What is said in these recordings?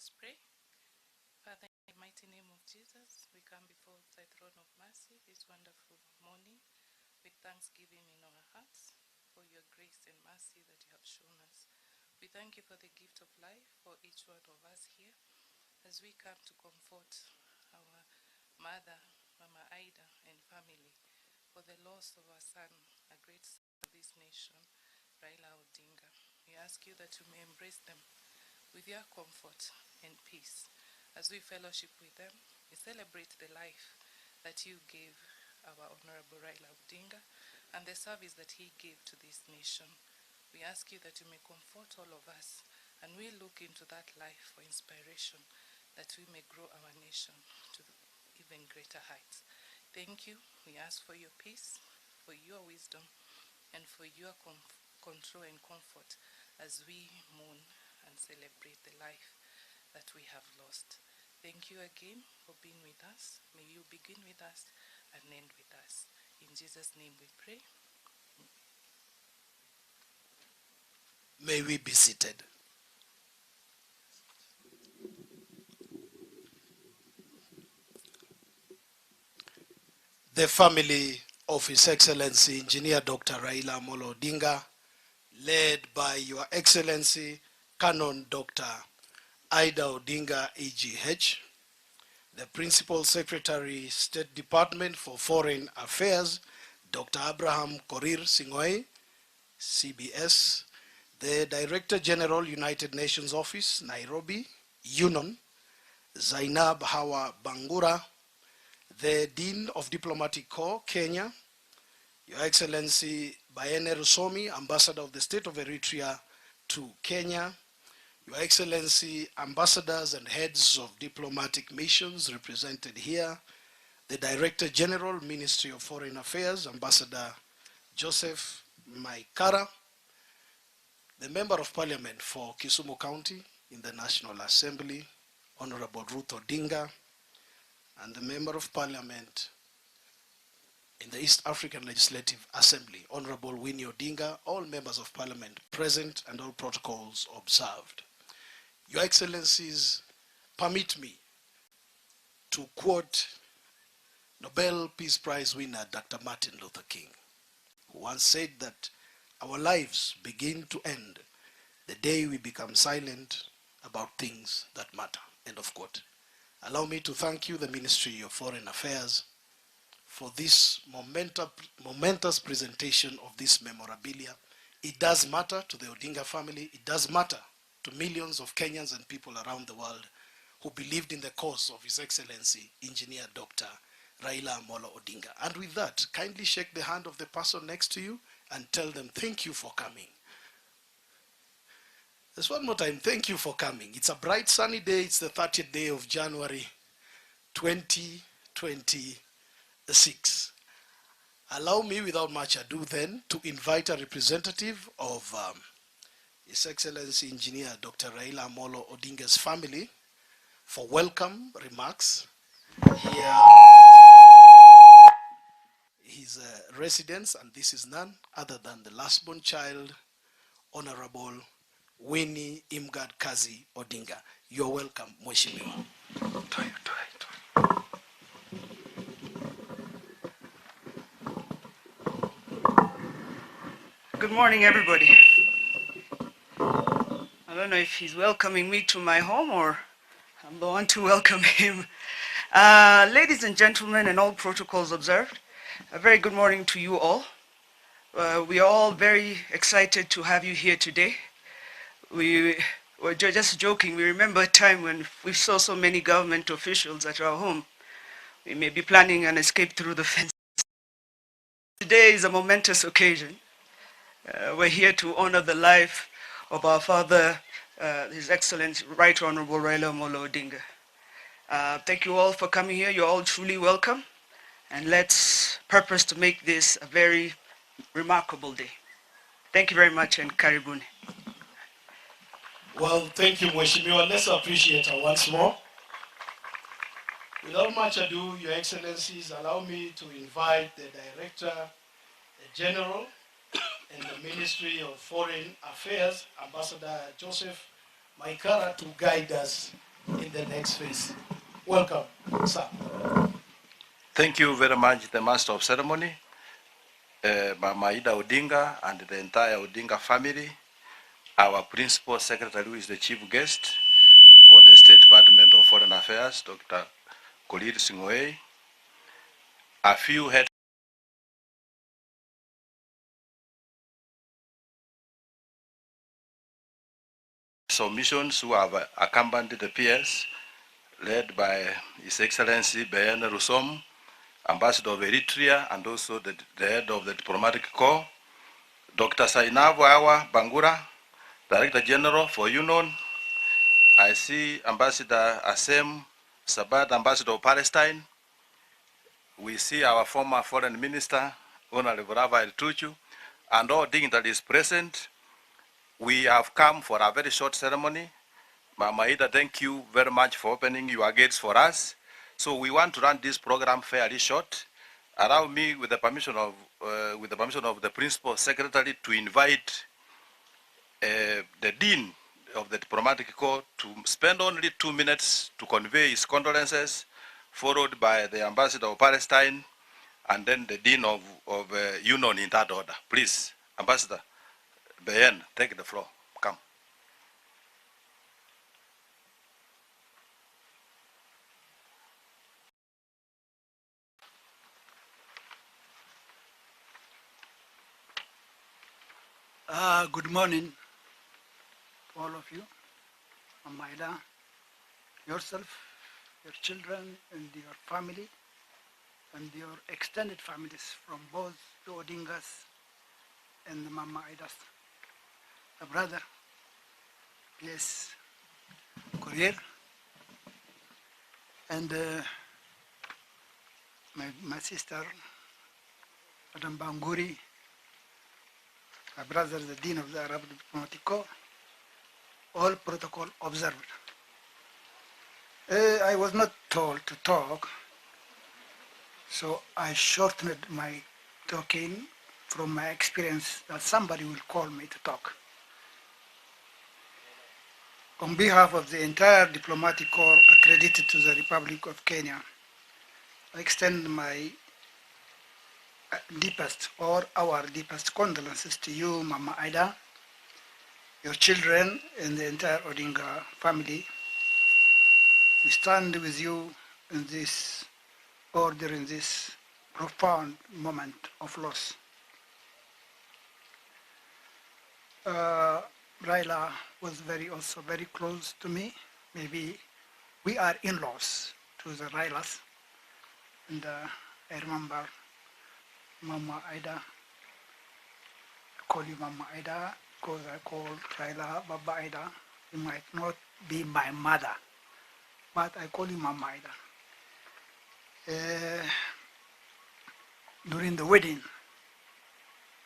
us pray. Father, in the mighty name of Jesus, we come before thy throne of mercy this wonderful morning with thanksgiving in our hearts for your grace and mercy that you have shown us. We thank you for the gift of life for each one of us here as we come to comfort our mother, Mama Ida, and family for the loss of our son, a great son of this nation, Raila Odinga. We ask you that you may embrace them with your comfort and peace. As we fellowship with them, we celebrate the life that you gave our Honorable Raila Odinga and the service that he gave to this nation. We ask you that you may comfort all of us, and we look into that life for inspiration, that we may grow our nation to even greater heights. Thank you. We ask for your peace, for your wisdom, and for your control and comfort as we mourn and celebrate the life that we have lost. Thank you again for being with us. May you begin with us and end with us. In Jesus' name we pray. May we be seated. The family of His Excellency Engineer Dr. Raila Amolo Odinga, led by Your Excellency Canon Dr. Ida Odinga EGH, the Principal Secretary, State Department for Foreign Affairs, Dr. Abraham Korir Sing'oei, CBS, the Director General, United Nations Office, Nairobi, UNON, Zainab Hawa Bangura, the Dean of Diplomatic Corps, Kenya, Your Excellency Bayene Rusomi, Ambassador of the State of Eritrea to Kenya, Your Excellency, Ambassadors and Heads of Diplomatic Missions represented here, the Director General, Ministry of Foreign Affairs, Ambassador Joseph Maikara, the Member of Parliament for Kisumu County in the National Assembly, Honorable Ruto Odinga, and the Member of Parliament in the East African Legislative Assembly, Honorable Winnie Odinga, all members of Parliament present and all protocols observed. Your Excellencies, permit me to quote Nobel Peace Prize winner Dr. Martin Luther King, who once said that our lives begin to end the day we become silent about things that matter. End of quote. Allow me to thank you, the Ministry of Foreign Affairs, for this momentous presentation of this memorabilia. It does matter to the Odinga family. It does matter to millions of Kenyans and people around the world who believed in the cause of His Excellency, Engineer Dr. Raila Amolo Odinga. And with that, kindly shake the hand of the person next to you and tell them thank you for coming. Just one more time, thank you for coming. It's a bright sunny day. It's the 30th day of January 2026. Allow me, without much ado then, to invite a representative of His Excellency Engineer Dr. Raila Amolo Odinga's family for welcome remarks. Here, his residence, and this is none other than the last born child, Honorable Winnie Imgad Kazi Odinga. You're welcome, Mheshimiwa. Good morning, everybody. I don't know if he's welcoming me to my home or I'm the one to welcome him. Ladies and gentlemen, and all protocols observed, a very good morning to you all. We are all very excited to have you here today. We were just joking. We remember a time when we saw so many government officials at our home. We may be planning an escape through the fence. Today is a momentous occasion. We're here to honor the life of our father, His Excellency Right Honorable Raila Amolo Odinga. Thank you all for coming here. You're all truly welcome. And let's purpose to make this a very remarkable day. Thank you very much, and karibuni. Well, thank you, Mheshimiwa. Let's appreciate her once more. Without much ado, Your Excellencies, allow me to invite the Director General in the Ministry of Foreign Affairs, Ambassador Joseph Maikara, to guide us in the next phase. Welcome, sir. Thank you very much, the Master of Ceremony, Mama Ida Odinga and the entire Odinga family, our Principal Secretary, who is the Chief Guest for the State Department of Foreign Affairs, Dr. Korir Sing'oei, a few head submissions who have accompanied the PS, led by His Excellency Bayan Rusom, Ambassador of Eritrea, and also the head of the Diplomatic Corps, Dr. Sainavu Awa Bangura, Director General for UNON. I see Ambassador Assem Sabat, Ambassador of Palestine. We see our former Foreign Minister, Honorable Rafael Tuchu, and all dignitaries present. We have come for a very short ceremony. Mama Ida, thank you very much for opening your gates for us. So we want to run this program fairly short. Allow me, with the permission of the Principal Secretary, to invite the Dean of the Diplomatic Corps to spend only 2 minutes to convey his condolences, followed by the Ambassador of Palestine, and then the Dean of UNON in that order. Please, Ambassador Bayen, take the floor. Come. Good morning to all of you, Mama Ida, yourself, your children, and your family, and your extended families from both the Odingas and the Mama Idas. A brother, yes, Korir, and my sister, Madam Banguri, my brother, the Dean of the Arab Diplomatic Corps, all protocol observed. I was not told to talk, so I shortened my talking from my experience that somebody will call me to talk. On behalf of the entire diplomatic corps accredited to the Republic of Kenya, I extend my deepest or our deepest condolences to you, Mama Ida, your children, and the entire Odinga family. We stand with you in this or during this profound moment of loss. Raila was also very close to me. Maybe we are in-laws to the Railas. And I remember Mama Ida. I call you Mama Ida because I call Raila Baba Ida. You might not be my mother, but I call you Mama Ida. During the wedding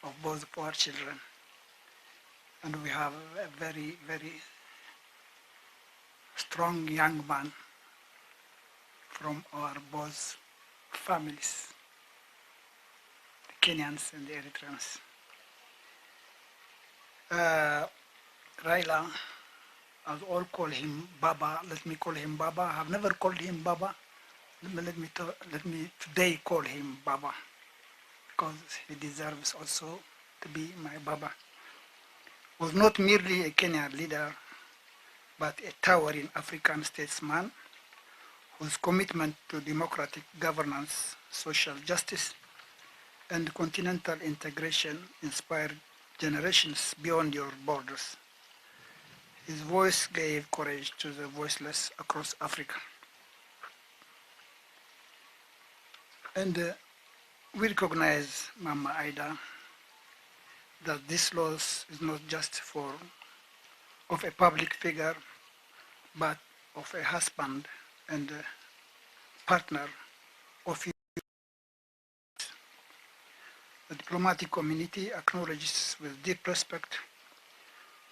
of both of our children, and we have a very, very strong young man from our both families, the Kenyans and the Eritreans. Raila, as all call him Baba, let me call him Baba. I have never called him Baba. Let me today call him Baba, because he deserves also to be my Baba. Was not merely a Kenyan leader, but a towering African statesman whose commitment to democratic governance, social justice, and continental integration inspired generations beyond your borders. His voice gave courage to the voiceless across Africa. And we recognize, Mama Ida, that this loss is not just of a public figure, but of a husband and a partner of you. The diplomatic community acknowledges with deep respect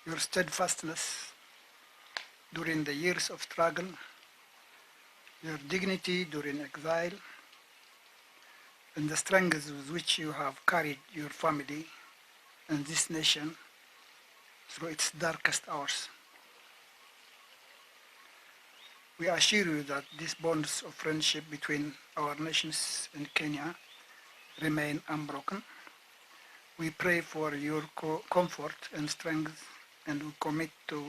your steadfastness during the years of struggle, your dignity during exile, and the strength with which you have carried your family and this nation through its darkest hours. We assure you that these bonds of friendship between our nations and Kenya remain unbroken. We pray for your comfort and strength, and we commit to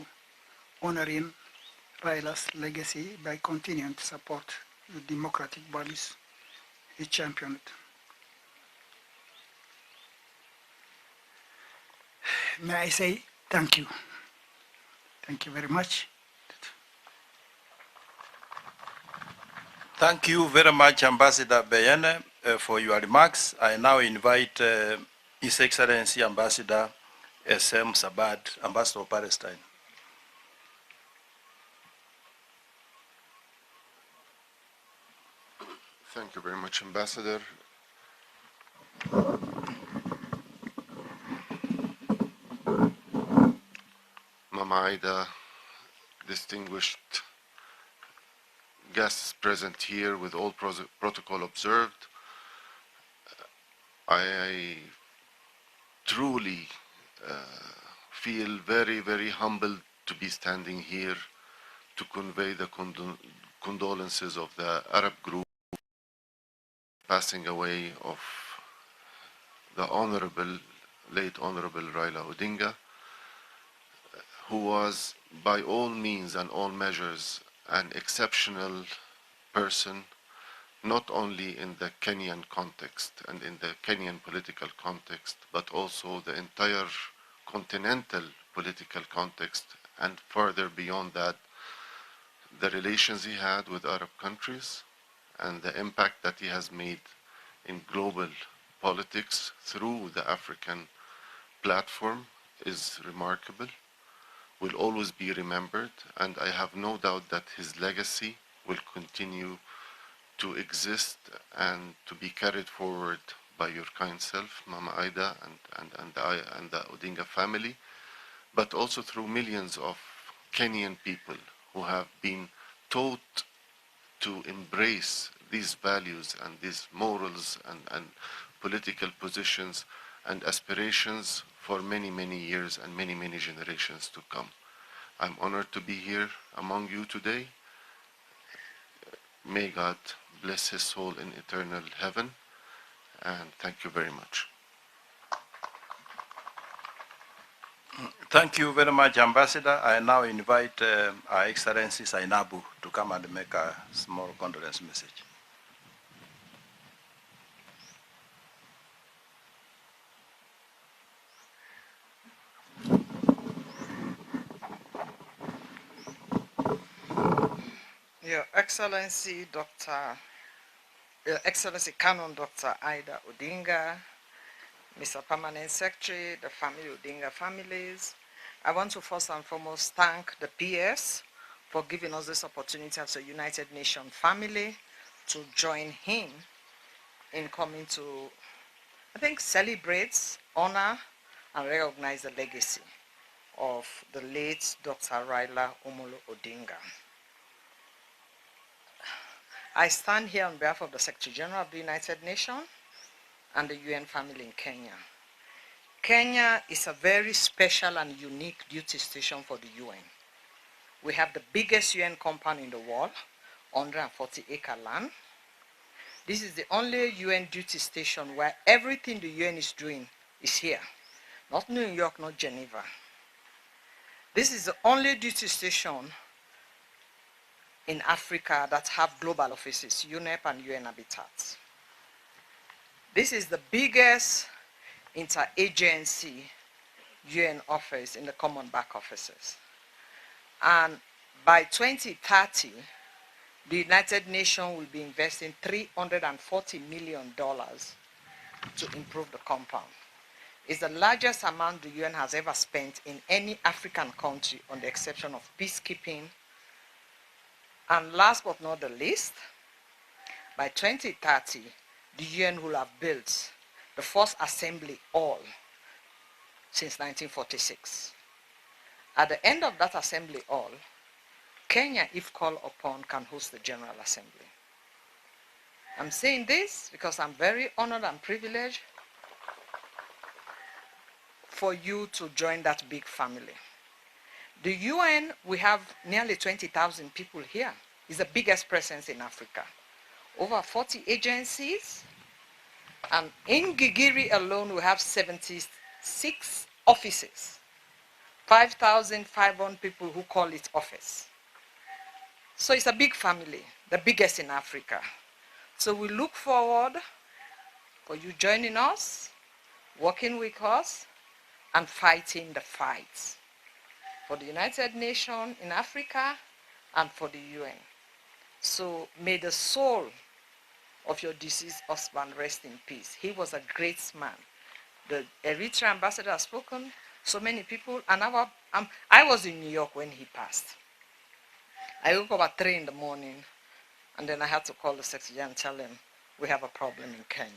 honoring Raila's legacy by continuing to support the democratic values he championed. May I say thank you. Thank you very much. Thank you very much, Ambassador Beyene, for your remarks. I now invite His Excellency Ambassador S.M. Sabad, Ambassador of Palestine. Thank you very much, Ambassador. Mama Ida, distinguished guests present here with all protocol observed, I truly feel very, very humbled to be standing here to convey the condolences of the Arab group passing away of the late Honorable Raila Odinga, who was by all means and all measures an exceptional person, not only in the Kenyan context and in the Kenyan political context, but also the entire continental political context, and further beyond that, the relations he had with Arab countries and the impact that he has made in global politics through the African platform is remarkable, will always be remembered, and I have no doubt that his legacy will continue to exist and to be carried forward by your kind self, Mama Ida, and the Odinga family, but also through millions of Kenyan people who have been taught to embrace these values and these morals and political positions and aspirations for many, many years and many, many generations to come. I'm honored to be here among you today. May God bless his soul in eternal heaven, and thank you very much. Thank you very much, Ambassador. I now invite Her Excellency Sainabu to come and make a small condolence message. Your Excellency Canon Dr. Ida Odinga, Mr. Permanent Secretary, the family Odinga families, I want to first and foremost thank the PS for giving us this opportunity as a United Nations family to join him in coming to, I think, celebrate, honor, and recognize the legacy of the late Dr. Raila Amolo Odinga. I stand here on behalf of the Secretary General of the United Nations and the UN family in Kenya. Kenya is a very special and unique duty station for the UN. We have the biggest UN compound in the world, 140-acre land. This is the only UN duty station where everything the UN is doing is here. Not New York, not Geneva. This is the only duty station in Africa that have global offices, UNEP and UN Habitat. This is the biggest interagency UN office in the common back offices. And by 2030, the United Nations will be investing $340 million to improve the compound. It's the largest amount the UN has ever spent in any African country, on the exception of peacekeeping. And last but not the least, by 2030, the UN will have built the first assembly hall since 1946. At the end of that assembly hall, Kenya, if called upon, can host the General Assembly. I'm saying this because I'm very honored and privileged for you to join that big family. The UN, we have nearly 20,000 people here. It's the biggest presence in Africa. Over 40 agencies. And in Gigiri alone, we have 76 offices. 5,500 people who call it office. So it's a big family, the biggest in Africa. So we look forward for you joining us, working with us, and fighting the fights for the United Nations in Africa and for the UN. So may the soul of your deceased husband rest in peace. He was a great man. The Eritrea ambassador has spoken, so many people, and I was in New York when he passed. I woke up at 3 in the morning, and then I had to call the secretary and tell him, we have a problem in Kenya.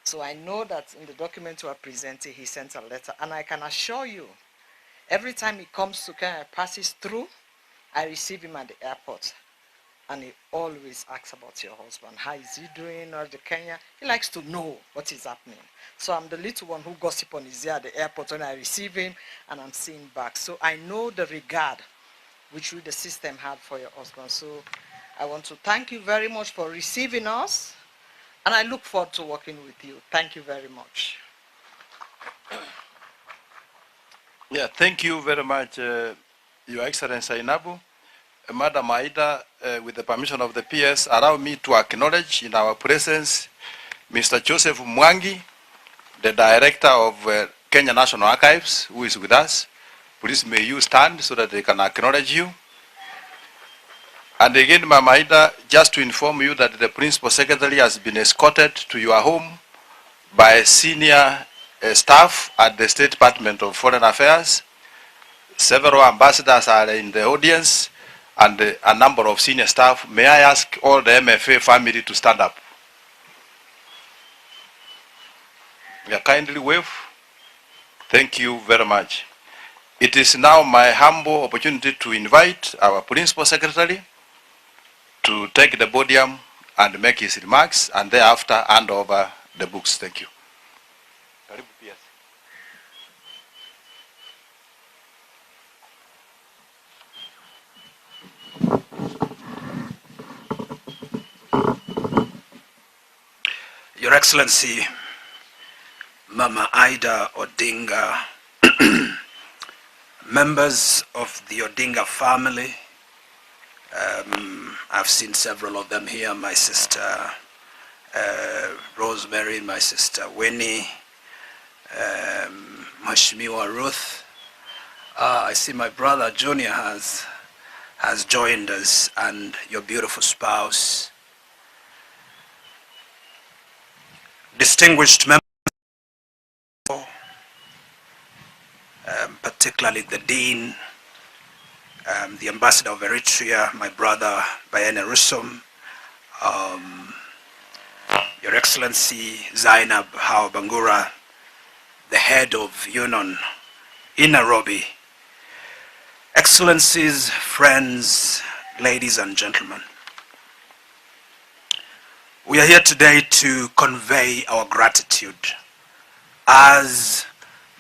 So I know that in the document we are presenting, he sent a letter, and I can assure you, every time he comes to Kenya, passes through, I receive him at the airport. And he always asks about your husband. How is he doing? Or the Kenya? He likes to know what is happening. So I'm the little one who gossip on his ear at the airport when I receive him and I'm seeing back. So I know the regard which the system had for your husband. So I want to thank you very much for receiving us. And I look forward to working with you. Thank you very much. Yeah, thank you very much, Your Excellency Inabu. Madam Aida, with the permission of the PS, allow me to acknowledge in our presence Mr. Joseph Mwangi, the Director of Kenya National Archives, who is with us. Please may you stand so that they can acknowledge you. And again, Mama Aida, just to inform you that the Principal Secretary has been escorted to your home by senior staff at the State Department of Foreign Affairs. Several ambassadors are in the audience, and a number of senior staff. May I ask all the MFA family to stand up? Yeah, kindly wave. Thank you very much. It is now my humble opportunity to invite our Principal Secretary to take the podium and make his remarks, and thereafter hand over the books. Thank you. Your Excellency, Mama Ida Odinga, members of the Odinga family, I've seen several of them here, my sister Rosemary, my sister Winnie, Mheshimiwa Ruth. I see my brother Junior has joined us, and your beautiful spouse. Distinguished members, particularly the Dean, the Ambassador of Eritrea, my brother Bayene Rusum, Your Excellency Zainab Hao Bangura, the head of UNON in Nairobi, Excellencies, friends, ladies and gentlemen. We are here today to convey our gratitude as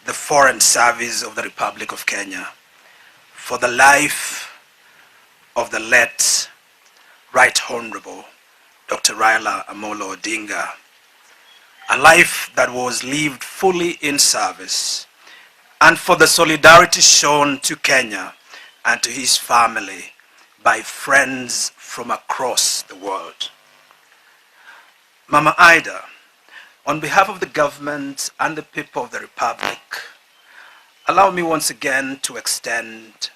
the Foreign Service of the Republic of Kenya for the life of the late Right Honorable Dr. Raila Amolo Odinga, a life that was lived fully in service, and for the solidarity shown to Kenya and to his family by friends from across the world. Mama Ida, on behalf of the government and the people of the Republic, allow me once again to extend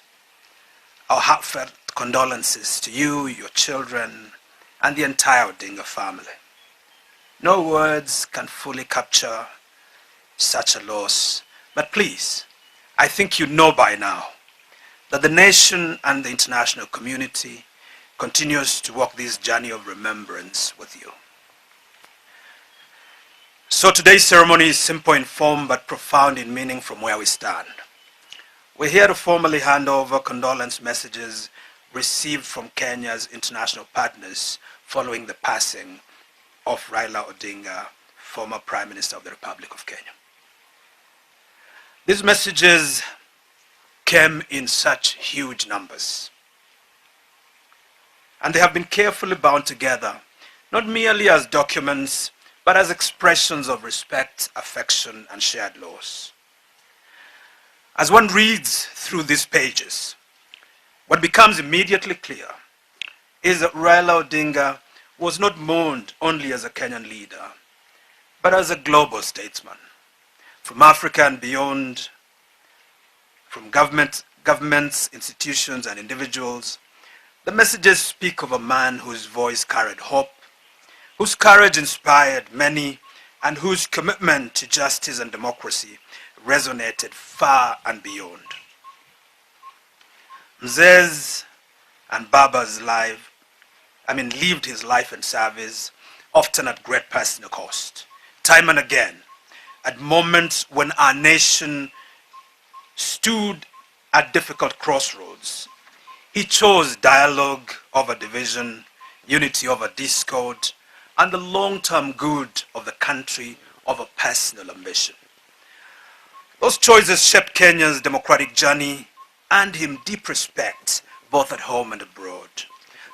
our heartfelt condolences to you, your children, and the entire Odinga family. No words can fully capture such a loss, but please, I think you know by now that the nation and the international community continues to walk this journey of remembrance with you. So today's ceremony is simple in form but profound in meaning from where we stand. We're here to formally hand over condolence messages received from Kenya's international partners following the passing of Raila Odinga, former Prime Minister of the Republic of Kenya. These messages came in such huge numbers. and they have been carefully bound together, not merely as documents, but as expressions of respect, affection, and shared loss. As one reads through these pages, what becomes immediately clear is that Raila Odinga was not mourned only as a Kenyan leader, but as a global statesman. From Africa and beyond, from governments, institutions, and individuals, the messages speak of a man whose voice carried hope, whose courage inspired many, and whose commitment to justice and democracy resonated far and beyond. Mzee and Baba's lived his life and service, often at great personal cost. Time and again, at moments when our nation stood at difficult crossroads, he chose dialogue over division, unity over discord, and the long-term good of the country over personal ambition. Those choices shaped Kenya's democratic journey and him deep respect both at home and abroad.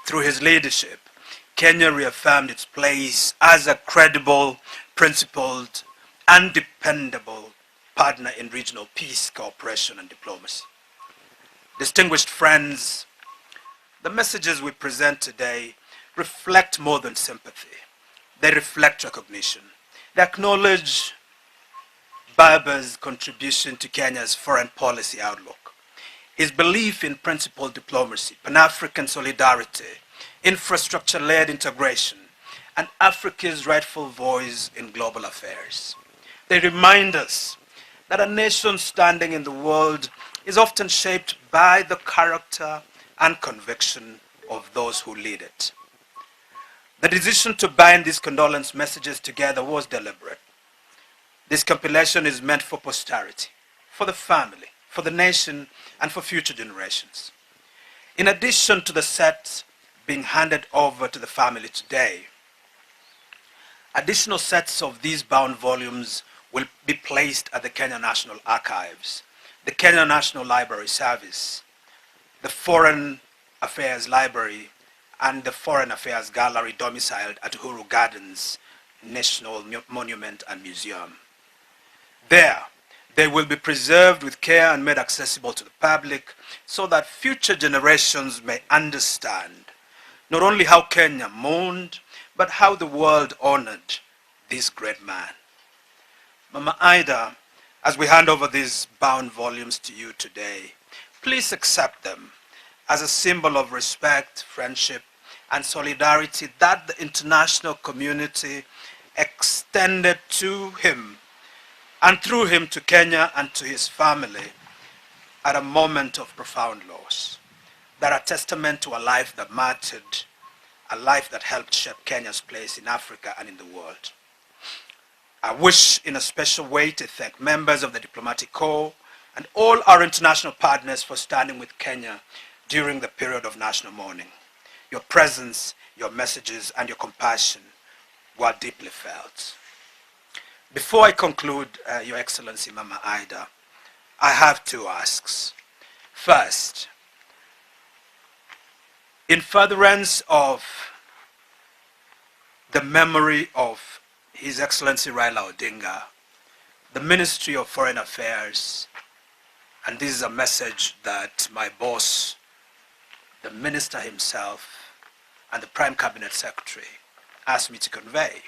Through his leadership, Kenya reaffirmed its place as a credible, principled, and dependable partner in regional peace, cooperation, and diplomacy. Distinguished friends, the messages we present today reflect more than sympathy. They reflect recognition. They acknowledge Baba's contribution to Kenya's foreign policy outlook, his belief in principled diplomacy, Pan-African solidarity, infrastructure-led integration, and Africa's rightful voice in global affairs. They remind us that a nation standing in the world is often shaped by the character and conviction of those who lead it. The decision to bind these condolence messages together was deliberate. This compilation is meant for posterity, for the family, for the nation, and for future generations. In addition to the set being handed over to the family today, additional sets of these bound volumes will be placed at the Kenya National Archives, the Kenya National Library Service, the Foreign Affairs Library, and the Foreign Affairs Gallery domiciled at Uhuru Gardens National Monument and Museum. There, they will be preserved with care and made accessible to the public so that future generations may understand not only how Kenya mourned, but how the world honored this great man. Mama Ida, as we hand over these bound volumes to you today, please accept them as a symbol of respect, friendship, and solidarity that the international community extended to him and through him to Kenya and to his family at a moment of profound loss. That are testament to a life that mattered, a life that helped shape Kenya's place in Africa and in the world. I wish in a special way to thank members of the Diplomatic Corps and all our international partners for standing with Kenya during the period of national mourning. Your presence, your messages, and your compassion were deeply felt. Before I conclude, Your Excellency Mama Ida, I have two asks. First, in furtherance of the memory of His Excellency Raila Odinga, the Ministry of Foreign Affairs, and this is a message that my boss, the Minister himself, and the Prime Cabinet Secretary asked me to convey.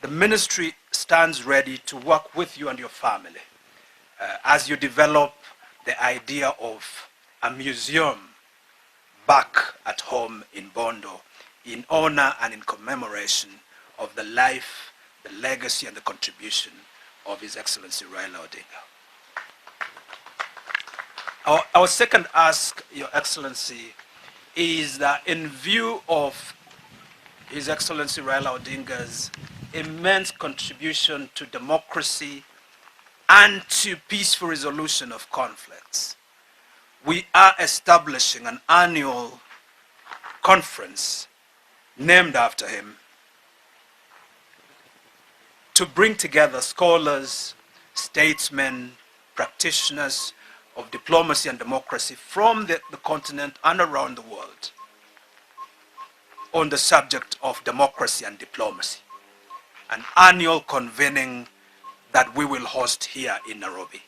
The Ministry stands ready to work with you and your family as you develop the idea of a museum back at home in Bondo in honor and in commemoration of the life, the legacy, and the contribution of His Excellency Raila Odinga. Our second ask, Your Excellency, is that in view of His Excellency Raila Odinga's immense contribution to democracy and to peaceful resolution of conflicts, we are establishing an annual conference named after him to bring together scholars, statesmen, practitioners of diplomacy and democracy from the continent and around the world on the subject of democracy and diplomacy, an annual convening that we will host here in Nairobi.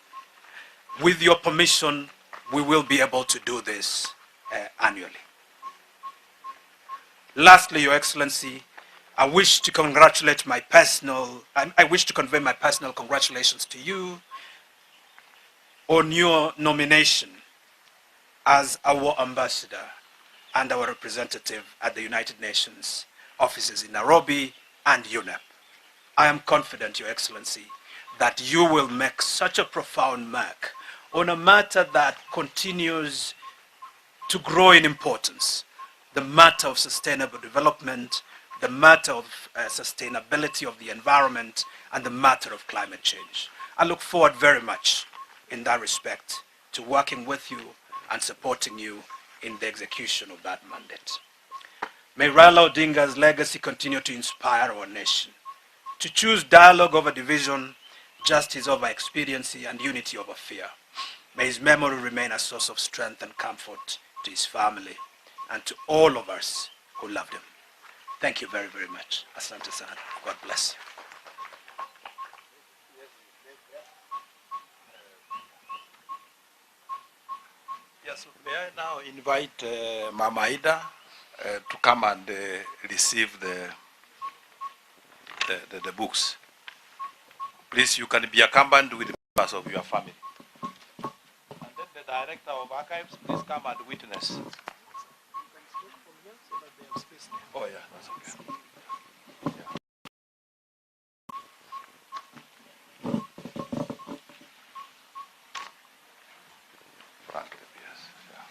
With your permission, we will be able to do this annually. Lastly, Your Excellency, I wish to convey my personal congratulations to you on your nomination as our ambassador and our representative at the United Nations offices in Nairobi and UNEP. I am confident, Your Excellency, that you will make such a profound mark on a matter that continues to grow in importance, the matter of sustainable development, the matter of sustainability of the environment, and the matter of climate change. I look forward very much in that respect to working with you and supporting you in the execution of that mandate. May Raila Odinga's legacy continue to inspire our nation, to choose dialogue over division, justice over expediency, and unity over fear. May his memory remain a source of strength and comfort to his family and to all of us who loved him. Thank you very, very much. Asante sana. God bless you. Yes, may I now invite Mama Ida to come and receive the books. Please, you can be accompanied with members of your family. And then the director of archives, please come and witness. Oh yeah, that's okay. Yeah. Frank, yes, yeah.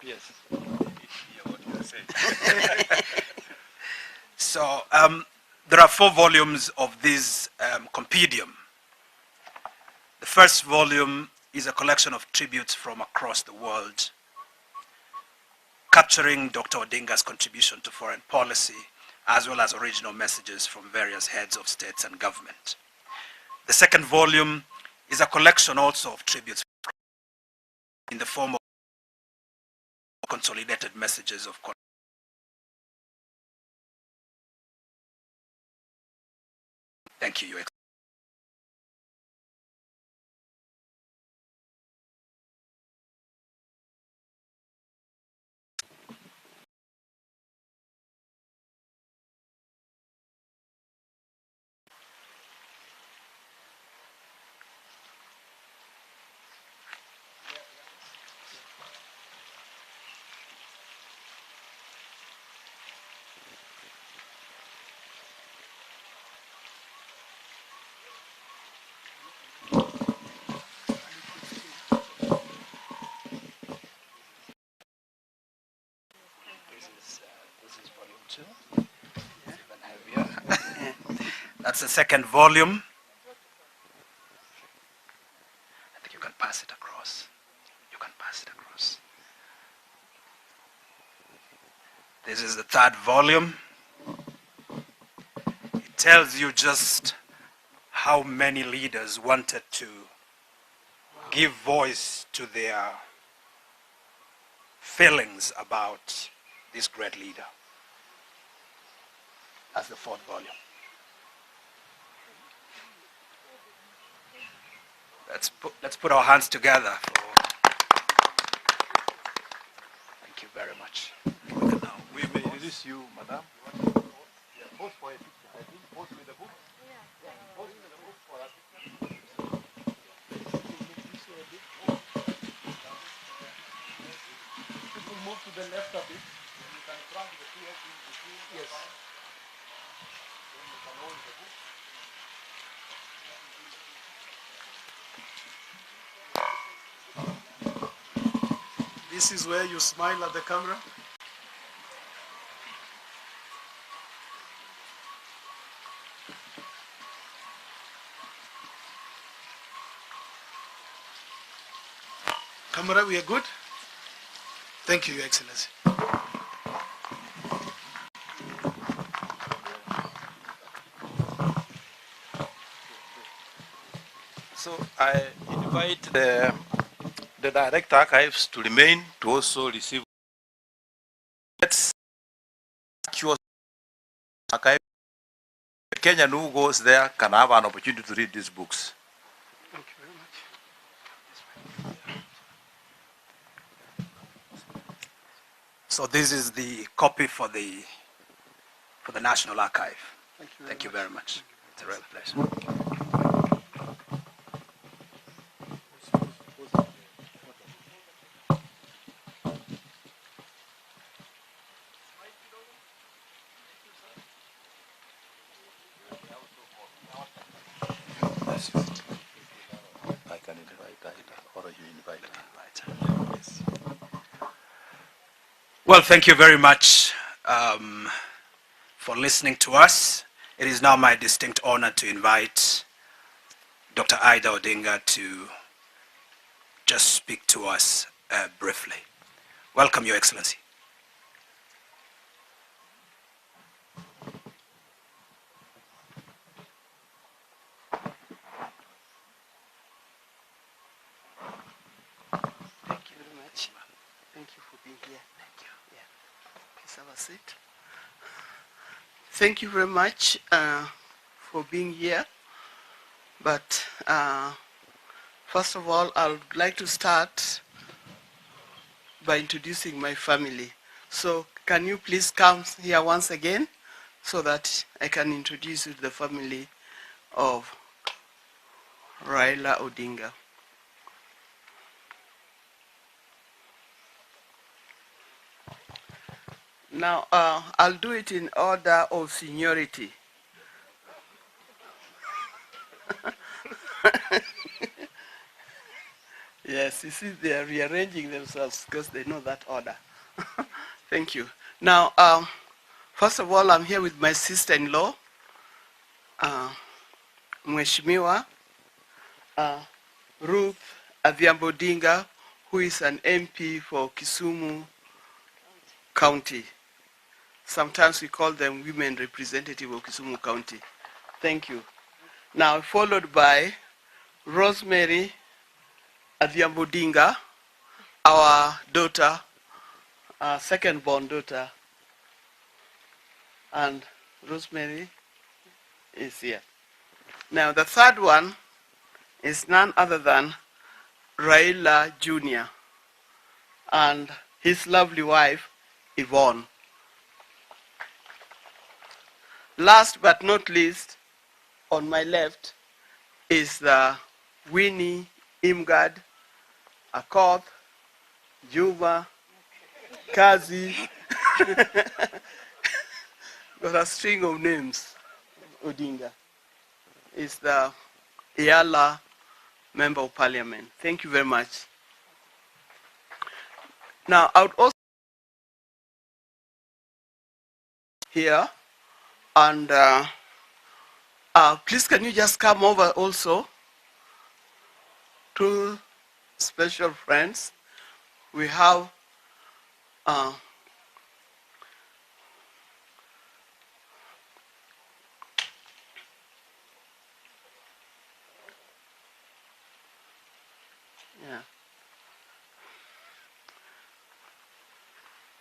Yes. What you are saying. So there are 4 volumes of this compendium. The first volume is a collection of tributes from across the world, capturing Dr. Odinga's contribution to foreign policy, as well as original messages from various heads of states and government. The second volume is a collection also of tributes in the form of consolidated messages of Thank you, Your Excellency. This is volume 2. Even heavier. That's the second volume. I think you can pass it across. You can pass it across. This is the third volume. It tells you just how many leaders wanted to give voice to their feelings about this great leader. That's the fourth volume. Let's put our hands together. Thank you very much. Now we may release you, madam. Pose for a picture. I think pose with the book. Pose with the book for a picture. People move to the left a bit. You can trunk the PS in between. Yes. Then you can hold the book. This is where you smile at the camera. Camera, we are good? Thank you, Your Excellency. So I invite the direct archives to remain to also receive. Let's archive. The Kenyan who goes there can have an opportunity to read these books. Thank you very much. So this is the copy for the National Archive. Thank you very much. It's a real pleasure. I can invite Ida, or you invite her. Yes. Well, thank you very much for listening to us. It is now my distinct honor to invite Dr. Ida Odinga to just speak to us briefly. Welcome, Your Excellency. Thank you very much. Thank you for being here. Thank you. Yeah. Please have a seat. Thank you very much for being here. But first of all, I would like to start by introducing my family. So can you please come here once again so that I can introduce you to the family of Raila Odinga. Now, I'll do it in order of seniority. Yes, you see, they are rearranging themselves because they know that order. Thank you. Now, first of all, I'm here with my sister-in-law, Mheshimiwa Ruth Adhiambo Odinga, who is an MP for Kisumu County. Sometimes we call them women representative of Kisumu County. Thank you. Now, followed by Rosemary Adhiambo Odinga, our daughter, our second-born daughter, and Rosemary is here. Now, the third one is none other than Raila Jr. and his lovely wife, Yvonne. Last but not least, on my left is the Winnie, Imgad, Akoth, Juma, Kazi. Got a string of names. Odinga is the Yala Member of Parliament. Thank you very much. Now, I would also here, and please can you just come over also? Two special friends. We have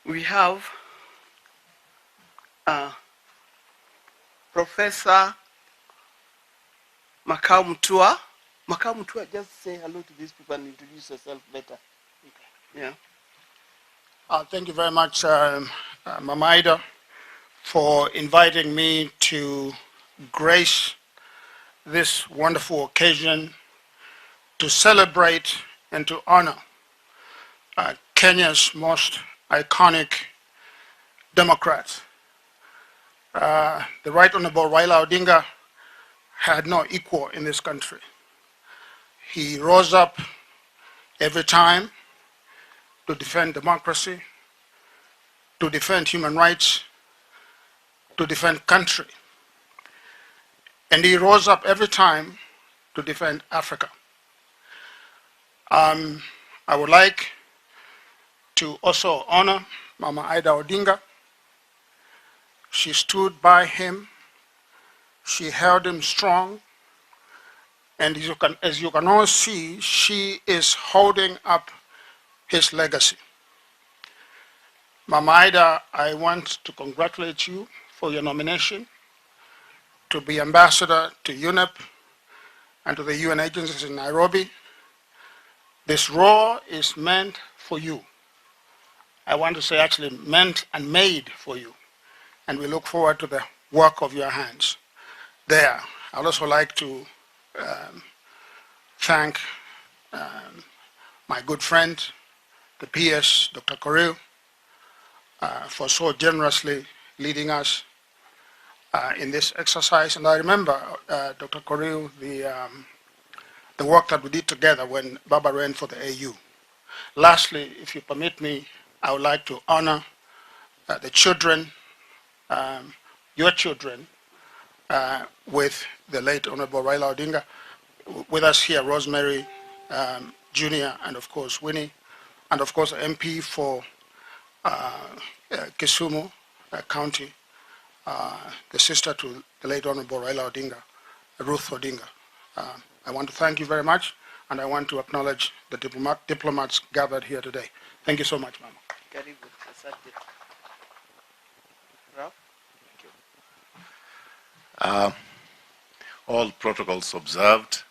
we have Professor Makwiny. Makwiny, just say hello to these people and introduce yourself better. Okay. Yeah. Thank you very much, Mama Ida, for inviting me to grace this wonderful occasion to celebrate and to honor Kenya's most iconic Democrat. The Right Honorable Raila Odinga had no equal in this country. He rose up every time to defend democracy, to defend human rights, to defend country. And he rose up every time to defend Africa. I would like to also honor Mama Ida Odinga. She stood by him. She held him strong. And as you can all see, she is holding up his legacy. Mama Ida, I want to congratulate you for your nomination to be ambassador to UNEP and to the UN agencies in Nairobi. This role is meant for you. I want to say actually meant and made for you. And we look forward to the work of your hands there. I'd also like to thank my good friend, the PS, Dr. Correa, for so generously leading us in this exercise. And I remember, Dr. Correa, the work that we did together when Baba ran for the AU. Lastly, if you permit me, I would like to honor the children, your children, with the late Honorable Raila Odinga. With us here, Rosemary Jr. and of course Winnie, and of course MP for Kisumu County, the sister to the late Honorable Raila Odinga, Ruth Odinga. I want to thank you very much, and I want to acknowledge the diplomats gathered here today. Thank you so much, Mama. All protocols observed.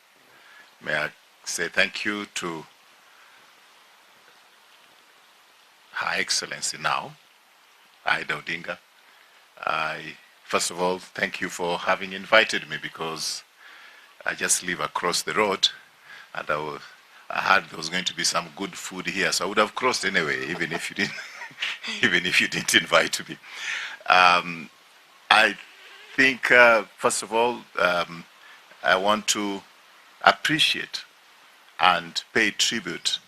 May I say thank you to Her Excellency now, Ida Odinga. First of all, thank you for having invited me, because I just live across the road, and I heard there was going to be some good food here, so I would have crossed anyway, even if you didn't, even if you didn't invite me. I think, first of all, I want to appreciate and pay tribute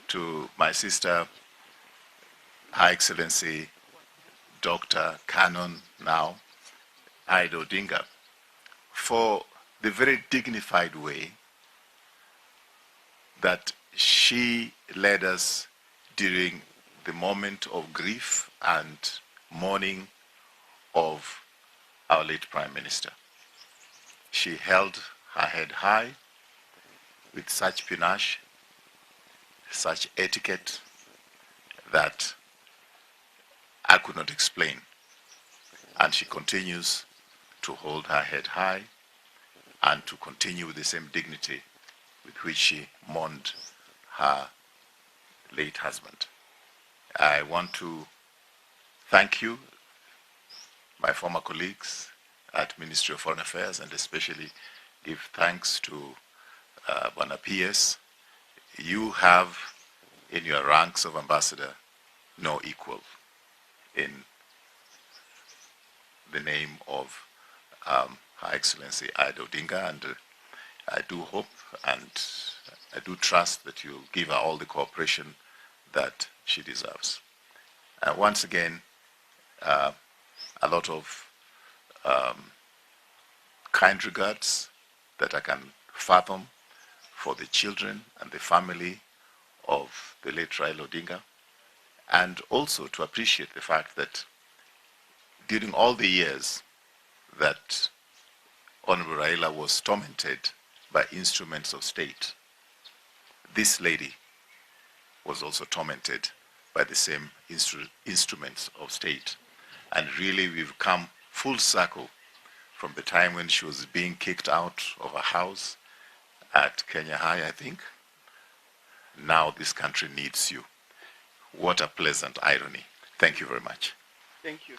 to my sister, Her Excellency Dr. Canon now, Ida Odinga, for the very dignified way that she led us during the moment of grief and mourning of our late Prime Minister. She held her head high with such panache, such etiquette that I could not explain. And she continues to hold her head high and to continue with the same dignity with which she mourned her late husband. I want to thank you, my former colleagues at Ministry of Foreign Affairs, and especially give thanks to Bwana PS. You have in your ranks of ambassador no equal in the name of Her Excellency Ida Odinga, and I do hope and I do trust that you'll give her all the cooperation that she deserves. Once again, a lot of kind regards that I can fathom for the children and the family of the late Raila Odinga, and also to appreciate the fact that during all the years that Honorable Raila was tormented by instruments of state, this lady was also tormented by the same instruments of state. And really we've come full circle from the time when she was being kicked out of her house at Kenya High, I think. Now this country needs you. What a pleasant irony. Thank you very much. Thank you.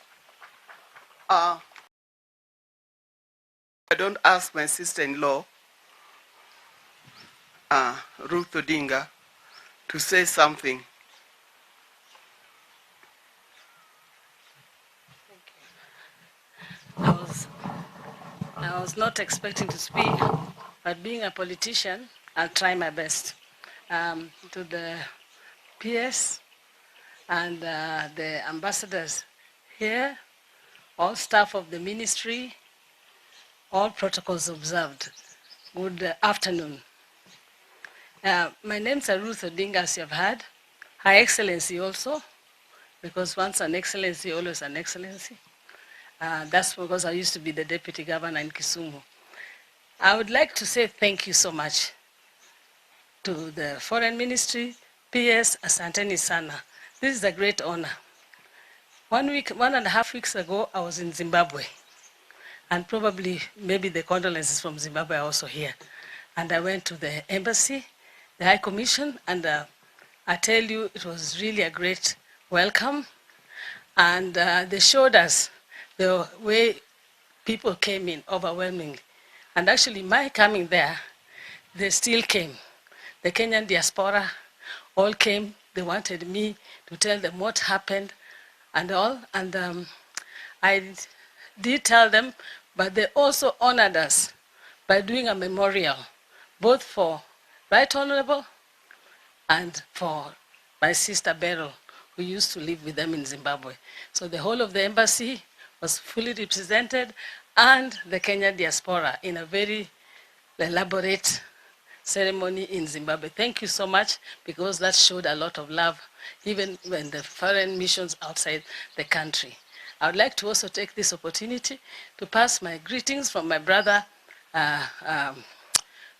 I don't ask my sister-in-law, Ruth Odinga, to say something. I was not expecting to speak, but being a politician, I'll try my best. To the PS, and the ambassadors here, all staff of the ministry, all protocols observed. Good afternoon. My name's Ruth Odinga, as you've heard. Her Excellency also, because once an excellency, always an excellency. That's because I used to be the deputy governor in Kisumu. I would like to say thank you so much to the Foreign Ministry, PS, Asanteni Sana. This is a great honor. 1.5 weeks ago, I was in Zimbabwe. And probably, maybe the condolences from Zimbabwe are also here. And I went to the embassy, the High Commission, and I tell you, it was really a great welcome. And they showed us the way people came in overwhelmingly. And actually, my coming there, they still came. The Kenyan diaspora all came. They wanted me to tell them what happened and all. And I did tell them, but they also honored us by doing a memorial, both for Right Honorable and for my sister Beryl, who used to live with them in Zimbabwe. So the whole of the embassy was fully represented, and the Kenyan diaspora in a very elaborate ceremony in Zimbabwe. Thank you so much, because that showed a lot of love, even when the foreign missions outside the country. I would like to also take this opportunity to pass my greetings from my brother,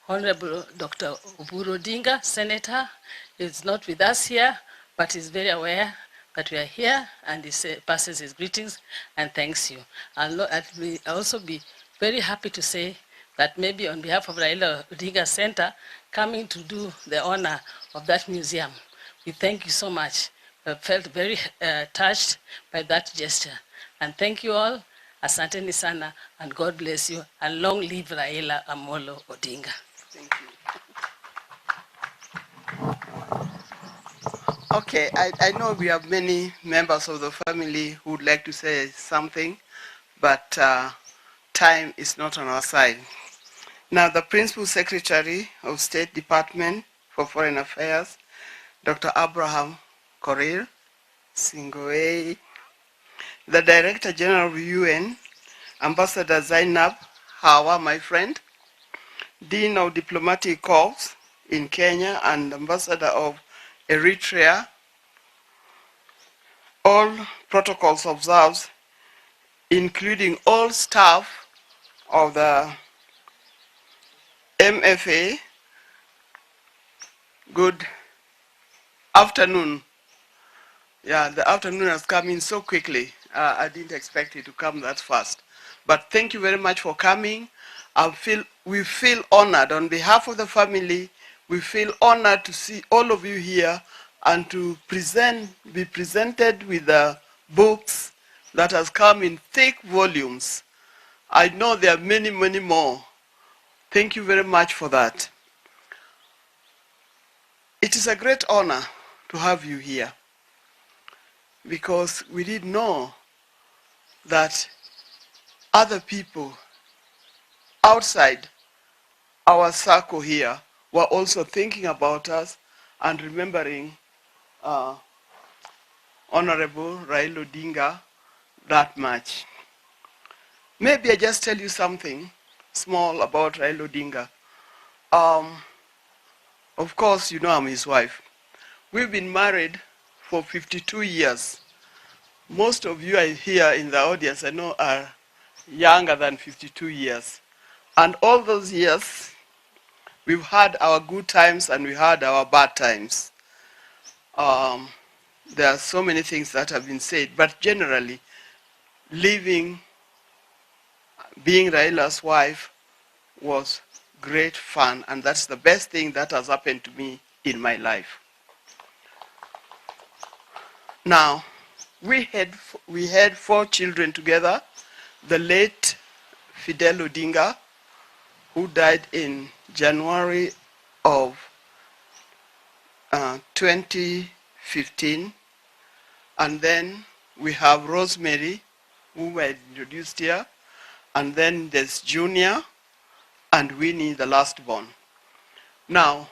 Honorable Dr. Uhuru Odinga, Senator. He's not with us here, but he's very aware that we are here, and he passes his greetings and thanks you. I'll also be very happy to say that maybe on behalf of Raila Odinga Center, coming to do the honor of that museum, we thank you so much. I felt very touched by that gesture. And thank you all. Asanteni sana, and God bless you, and long live Raila Amolo Odinga. Thank you. Okay, I know we have many members of the family who would like to say something, but time is not on our side. Now, the Principal Secretary of State Department for Foreign Affairs, Dr. Abraham Korir Singoei, the Director General of UN, Ambassador Zainab Hawa, my friend, Dean of Diplomatic Corps in Kenya and Ambassador of Eritrea, all protocols observed, including all staff of the MFA. Good afternoon. Yeah, the afternoon has come in so quickly. I didn't expect it to come that fast. But thank you very much for coming. We feel honored on behalf of the family. We feel honored to see all of you here and to be presented with the books that has come in thick volumes. I know there are many, many more. Thank you very much for that. It is a great honor to have you here, because we did know that other people outside our circle here were also thinking about us and remembering Honorable Raila Odinga that much. Maybe I just tell you something small about Raila Odinga. Of course, you know I'm his wife. We've been married for 52 years. Most of you are here in the audience, I know, are younger than 52 years. And all those years, we've had our good times and we had our bad times. There are so many things that have been said, but generally, being Raila's wife was great fun, and that's the best thing that has happened to me in my life. Now, we had 4 children together. The late Fidel Odinga, who died in January of 2015. And then we have Rosemary, who were introduced here. And then there's Junior and Winnie, the last born. Now,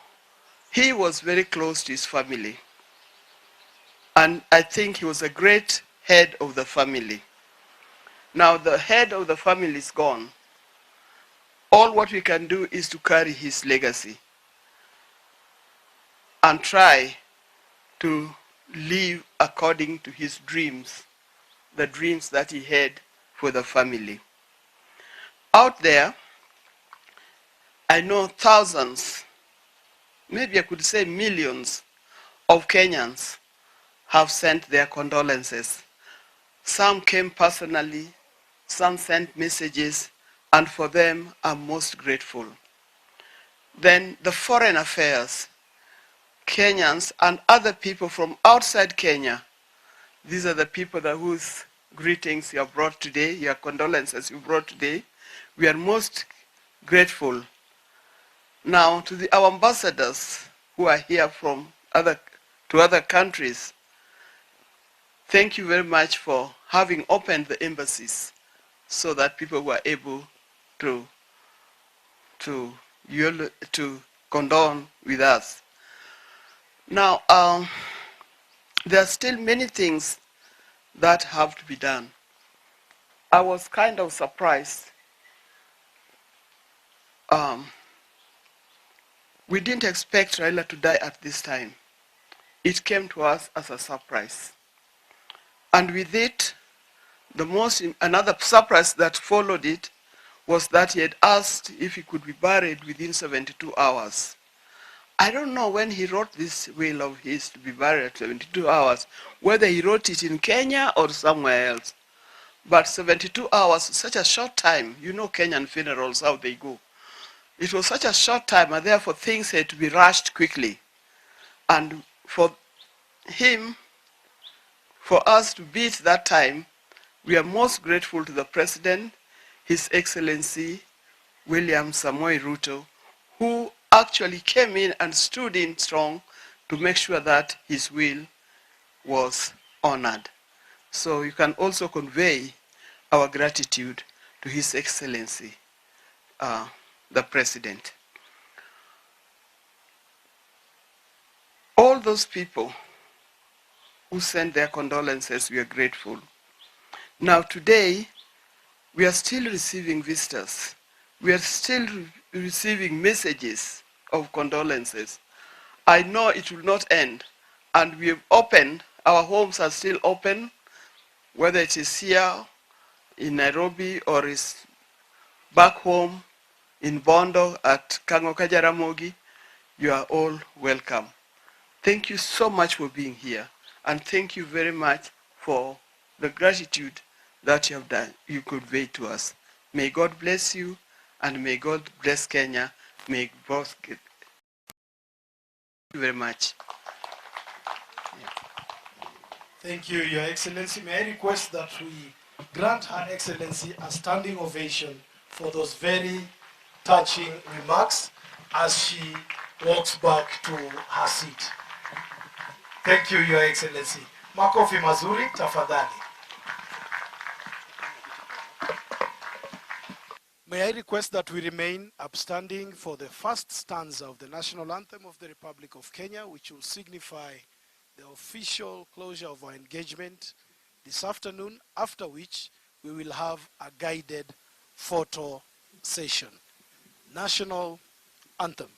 he was very close to his family. And I think he was a great head of the family. Now the head of the family is gone. All what we can do is to carry his legacy and try to live according to his dreams, the dreams that he had for the family. Out there, I know thousands, maybe I could say millions of Kenyans have sent their condolences. Some came personally, some sent messages, and for them, I'm most grateful. Then the foreign affairs, Kenyans and other people from outside Kenya, these are the people that whose greetings you have brought today, your condolences you brought today. We are most grateful. Now to our ambassadors who are here from other countries, thank you very much for having opened the embassies so that people were able to condone with us. Now, there are still many things that have to be done. I was kind of surprised. We didn't expect Raila to die at this time. It came to us as a surprise. And with it, another surprise that followed it was that he had asked if he could be buried within 72 hours. I don't know when he wrote this will of his to be buried at 72 hours, whether he wrote it in Kenya or somewhere else. But 72 hours, such a short time, you know Kenyan funerals, how they go. It was such a short time, and therefore things had to be rushed quickly. And for him, for us to beat that time, we are most grateful to the President, His Excellency William Samoei Ruto, who actually came in and stood in strong to make sure that his will was honored. So you can also convey our gratitude to His Excellency, the President. All those people who sent their condolences, we are grateful. Now today, we are still receiving visitors. We are still receiving messages of condolences. I know it will not end. And we have opened, our homes are still open, whether it is here in Nairobi or is back home in Bondo at Kangoka Jaramogi, you are all welcome. Thank you so much for being here. And thank you very much for the gratitude that you have done, you convey to us. May God bless you, and may God bless Kenya. May both get. Thank you very much. Thank you, Your Excellency. May I request that we grant Her Excellency a standing ovation for those very touching remarks as she walks back to her seat. Thank you, Your Excellency. Makofi mazuri, tafadhali. May I request that we remain upstanding for the first stanza of the national anthem of the Republic of Kenya, which will signify the official closure of our engagement this afternoon, after which we will have a guided photo session. National anthem.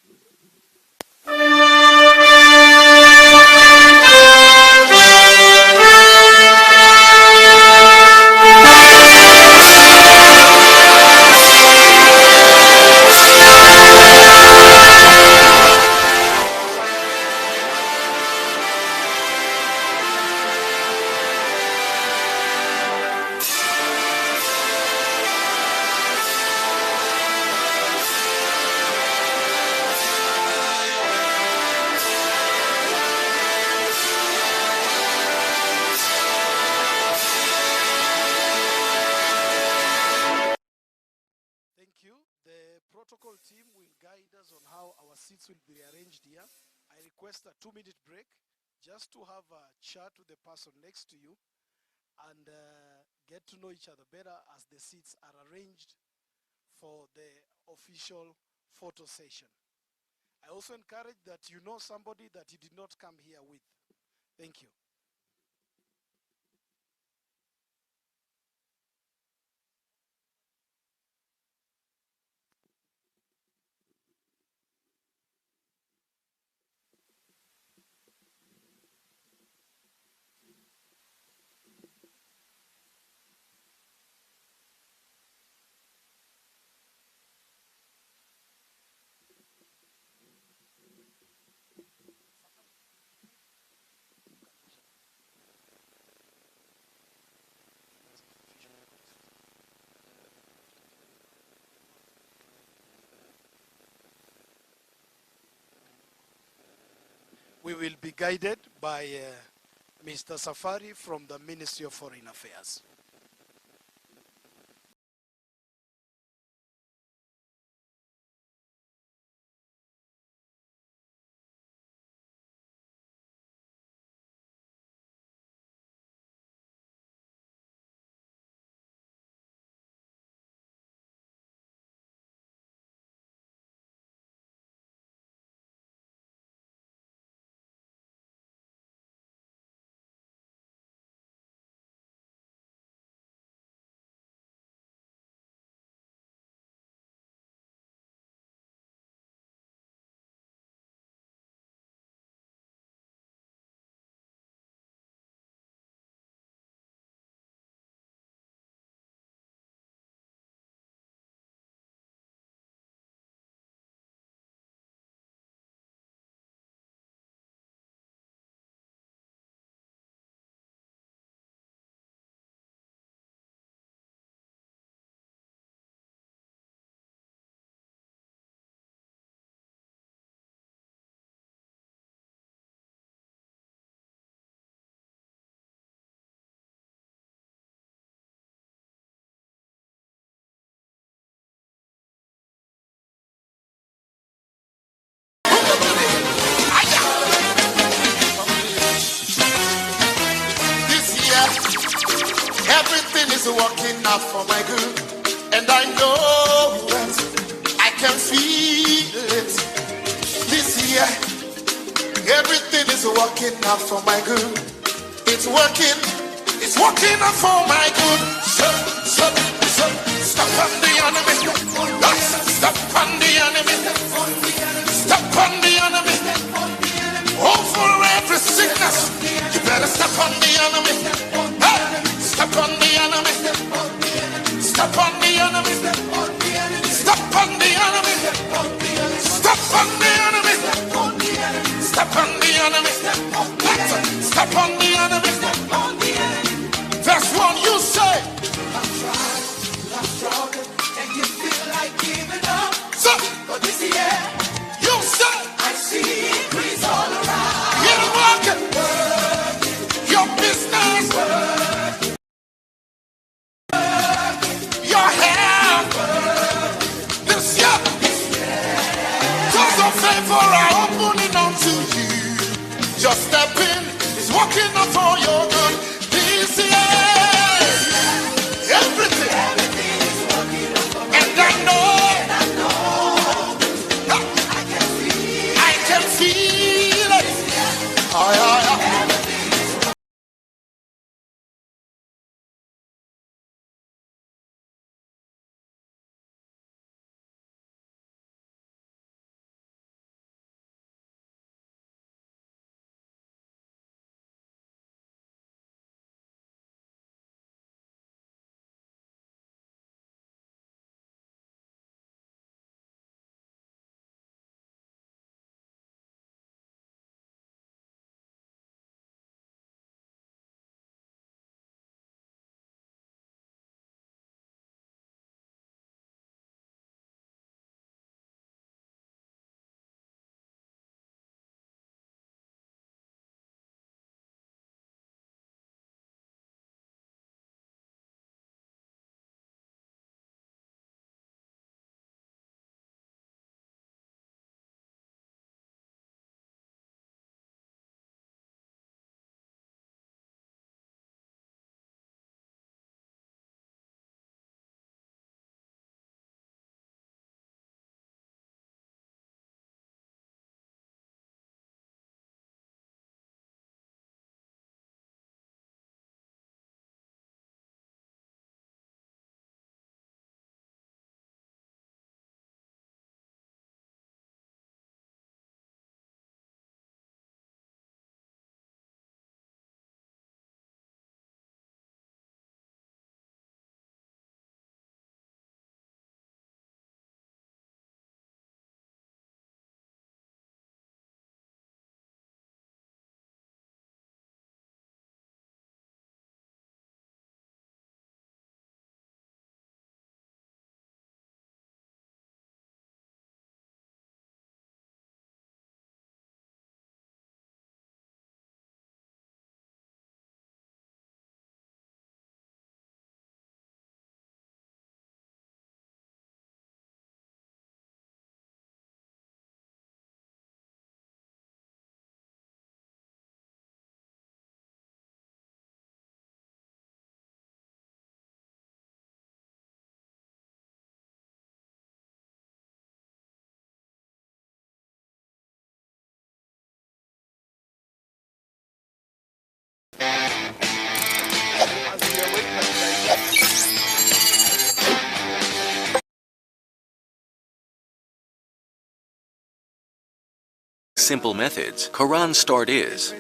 Protocol team will guide us on how our seats will be rearranged here. I request a 2-minute break just to have a chat with the person next to you and get to know each other better as the seats are arranged for the official photo session. I also encourage that you know somebody that you did not come here with. Thank you. we will be guided by Mr. Safari from the Ministry of Foreign Affairs. This year, everything is working out for my good, and I know it. I can feel it. This year, everything is working out for my good. It's working out for my good. Stop on the enemy. Stop on the enemy. Stop on the enemy. Over every sickness, you better stop on the enemy. Hey, stop on the enemy. Stop on the enemy. Stop on the enemy. Stop on the enemy. Stop on the enemy. Stop on the enemy. Verse 1, you say, I'm struggling, and you feel like giving up. So, but this year, you say, I see increase all around. You're working, your business, your health. This year, doors of favor are opening unto you. Just step in, it's working out for your good. This year, everything is working out for me. And I know, I can feel it. Simple methods. Quran start is